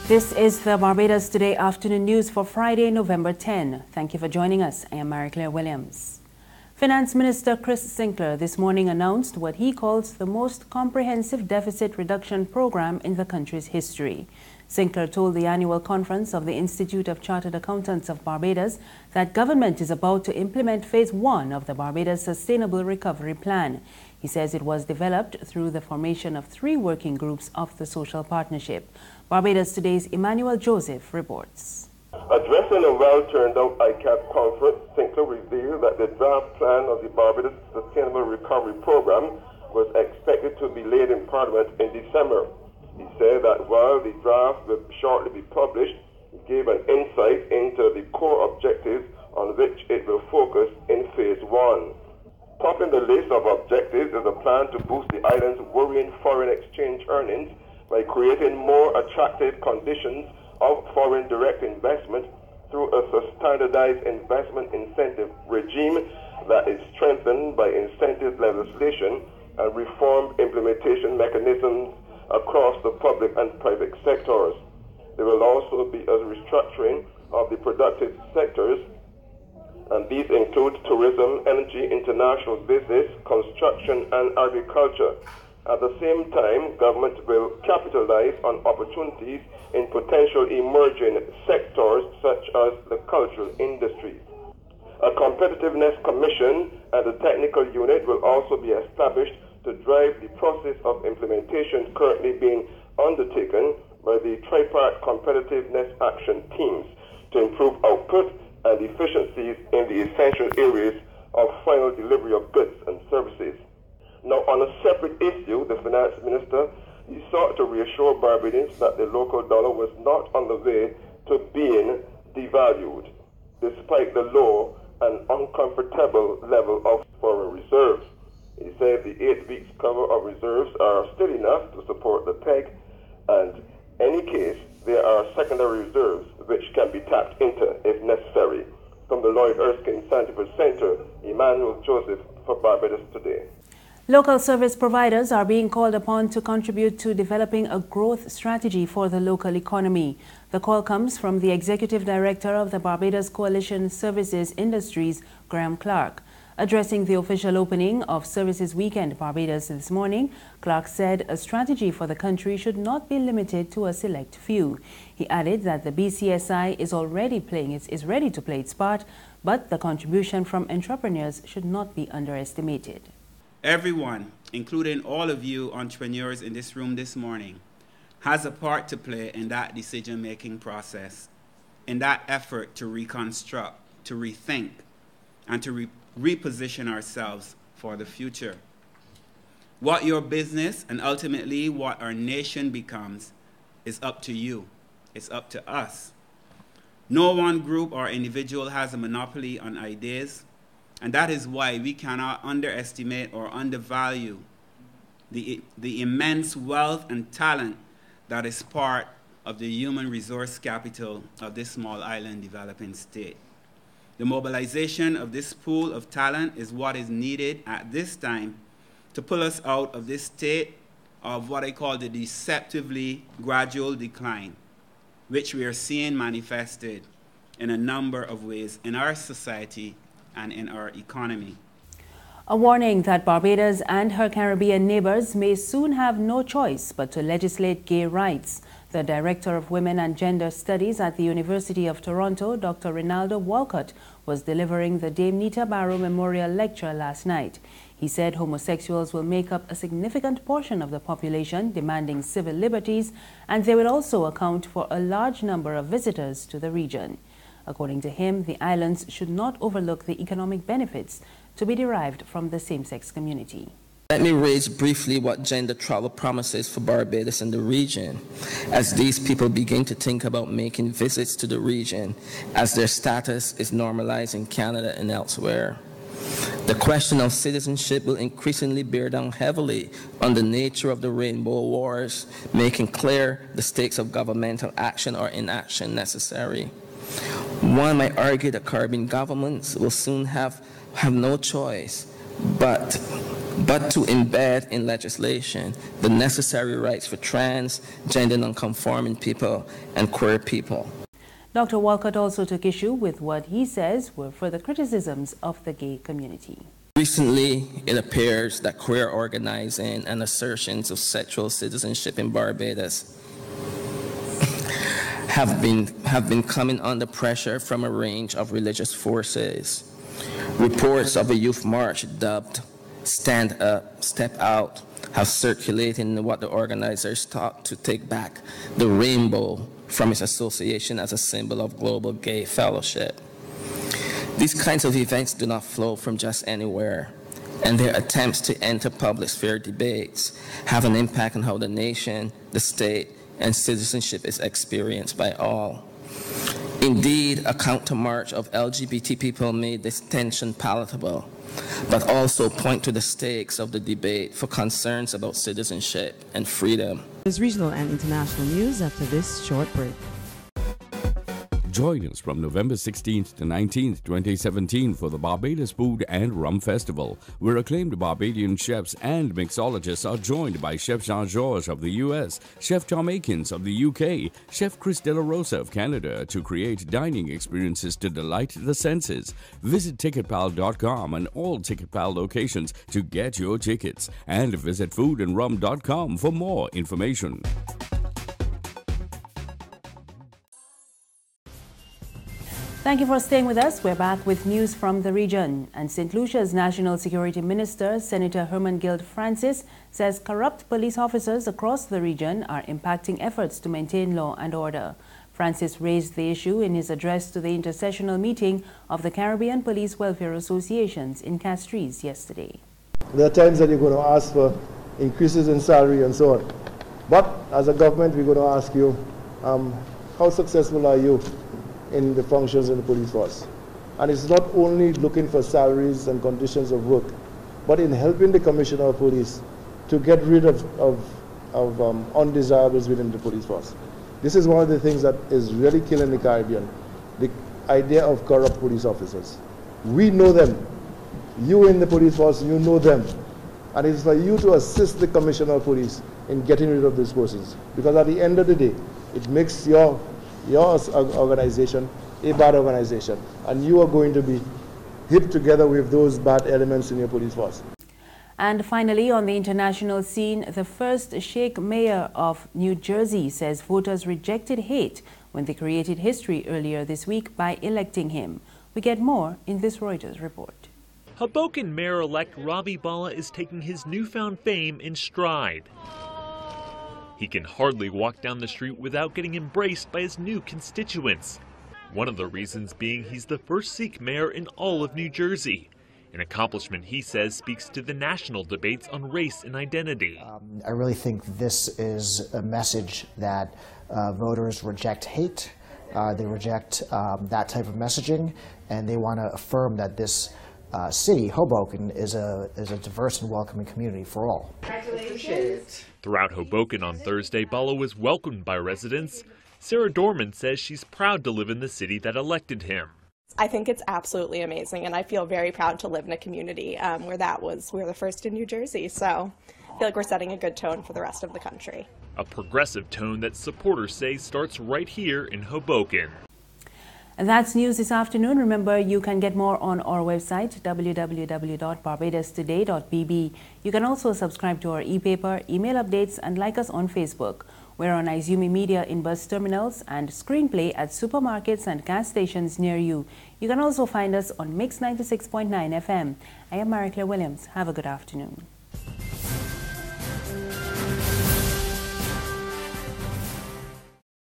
This is the Barbados Today afternoon news for Friday, November 10. Thank you for joining us. I am Mary Claire Williams. Finance Minister Chris Sinckler this morning announced what he calls the most comprehensive deficit reduction program in the country's history. Sinckler told the annual conference of the Institute of Chartered Accountants of Barbados that government is about to implement Phase 1 of the Barbados Sustainable Recovery Plan. He says it was developed through the formation of 3 working groups of the social partnership. Barbados Today's Emmanuel Joseph reports. Addressing a well-turned-out ICAP conference, Sinckler revealed that the draft plan of the Barbados Sustainable Recovery Program was expected to be laid in Parliament in December. He said that while the draft will shortly be published, he gave an insight into the core objectives on which it will focus in Phase 1. Topping the list of objectives is a plan to boost the island's worrying foreign exchange earnings by creating more attractive conditions of foreign direct investment through a standardized investment incentive regime that is strengthened by incentive legislation and reformed implementation mechanisms across the public and private sectors. There will also be a restructuring of the productive sectors, and these include tourism, energy, international business, construction, and agriculture. At the same time, government will capitalize on opportunities in potential emerging sectors such as the cultural industries. A competitiveness commission and a technical unit will also be established to drive the process of implementation currently being undertaken by the Tripart Competitiveness Action Teams to improve output and efficiencies in the essential areas of final delivery of goods and services. Now, on a separate issue, the Finance Minister he sought to reassure Barbadians that the local dollar was not on the way to being devalued, despite the low and uncomfortable level of foreign reserves. He said the 8 weeks cover of reserves are still enough to support the peg, and in any case, there are secondary reserves which can be tapped into if necessary. From the Lloyd Erskine Scientific Center, Emmanuel Joseph for Barbados Today. Local service providers are being called upon to contribute to developing a growth strategy for the local economy. The call comes from the Executive Director of the Barbados Coalition Services Industries, Graham Clark. Addressing the official opening of Services Weekend Barbados this morning, Clark said a strategy for the country should not be limited to a select few. He added that the BCSI is ready to play its part, but the contribution from entrepreneurs should not be underestimated. Everyone, including all of you entrepreneurs in this room this morning, has a part to play in that decision-making process, in that effort to reconstruct, to rethink, and to reposition ourselves for the future. What your business and ultimately what our nation becomes is up to you. It's up to us. No one group or individual has a monopoly on ideas, and that is why we cannot underestimate or undervalue the immense wealth and talent that is part of the human resource capital of this small island developing state. The mobilization of this pool of talent is what is needed at this time to pull us out of this state of what I call the deceptively gradual decline, which we are seeing manifested in a number of ways in our society and in our economy. A warning that Barbados and her Caribbean neighbors may soon have no choice but to legislate gay rights. The Director of Women and Gender Studies at the University of Toronto, Dr. Rinaldo Walcott, was delivering the Dame Nita Barrow Memorial Lecture last night. He said homosexuals will make up a significant portion of the population demanding civil liberties, and they will also account for a large number of visitors to the region. According to him, the islands should not overlook the economic benefits to be derived from the same-sex community. Let me raise briefly what gender travel promises for Barbados and the region, as these people begin to think about making visits to the region as their status is normalized in Canada and elsewhere. The question of citizenship will increasingly bear down heavily on the nature of the Rainbow Wars, making clear the stakes of governmental action or inaction necessary. One might argue that Caribbean governments will soon have no choice but but to embed in legislation the necessary rights for trans, gender non-conforming people, and queer people. Dr. Walcott also took issue with what he says were further criticisms of the gay community. Recently, it appears that queer organizing and assertions of sexual citizenship in Barbados have been coming under pressure from a range of religious forces. Reports of a youth march dubbed Stand Up, Step Out have circulated in what the organizers thought to take back the rainbow from its association as a symbol of global gay fellowship. These kinds of events do not flow from just anywhere, and their attempts to enter public sphere debates have an impact on how the nation, the state, and citizenship is experienced by all. Indeed, a countermarch of LGBT people made this tension palatable, but also point to the stakes of the debate for concerns about citizenship and freedom. There's regional and international news after this short break. Join us from November 16th to 19th, 2017 for the Barbados Food and Rum Festival, where acclaimed Barbadian chefs and mixologists are joined by Chef Jean-Georges of the US, Chef Tom Akins of the UK, Chef Chris De La Rosa of Canada to create dining experiences to delight the senses. Visit ticketpal.com and all TicketPal locations to get your tickets, and visit foodandrum.com for more information. Thank you for staying with us. We're back with news from the region. And St. Lucia's National Security Minister, Senator Hermangild Francis, says corrupt police officers across the region are impacting efforts to maintain law and order. Francis raised the issue in his address to the intersessional meeting of the Caribbean Police Welfare Associations in Castries yesterday. There are times that you're going to ask for increases in salary and so on. But as a government, we're going to ask you, how successful are you in the functions in the police force? And it's not only looking for salaries and conditions of work, but in helping the Commissioner of Police to get rid of undesirables within the police force. This is one of the things that is really killing the Caribbean, the idea of corrupt police officers. We know them. You in the police force, you know them. And it's for you to assist the Commissioner of Police in getting rid of these persons. Because at the end of the day, it makes your organization a bad organization, and you are going to be hit together with those bad elements in your police force. And finally, on the international scene, the first Sheikh Mayor of New Jersey says voters rejected hate when they created history earlier this week by electing him. We get more in this Reuters report. Hoboken Mayor-elect Robbie Balla is taking his newfound fame in stride. He can hardly walk down the street without getting embraced by his new constituents. One of the reasons being he's the first Sikh mayor in all of New Jersey, an accomplishment he says speaks to the national debates on race and identity. I really think this is a message that voters reject hate, they reject that type of messaging, and they want to affirm that this city, Hoboken, is a diverse and welcoming community for all. Congratulations. Throughout Hoboken on Thursday, Balla was welcomed by residents. Sarah Dorman says she's proud to live in the city that elected him. I think it's absolutely amazing, and I feel very proud to live in a community where we're the first in New Jersey, so I feel like we're setting a good tone for the rest of the country. A progressive tone that supporters say starts right here in Hoboken. And that's news this afternoon. Remember, you can get more on our website, www.barbadostoday.bb. You can also subscribe to our e-paper, email updates, and like us on Facebook. We're on Izumi Media in bus terminals and Screenplay at supermarkets and gas stations near you. You can also find us on Mix 96.9 FM. I am Marie Claire Williams. Have a good afternoon.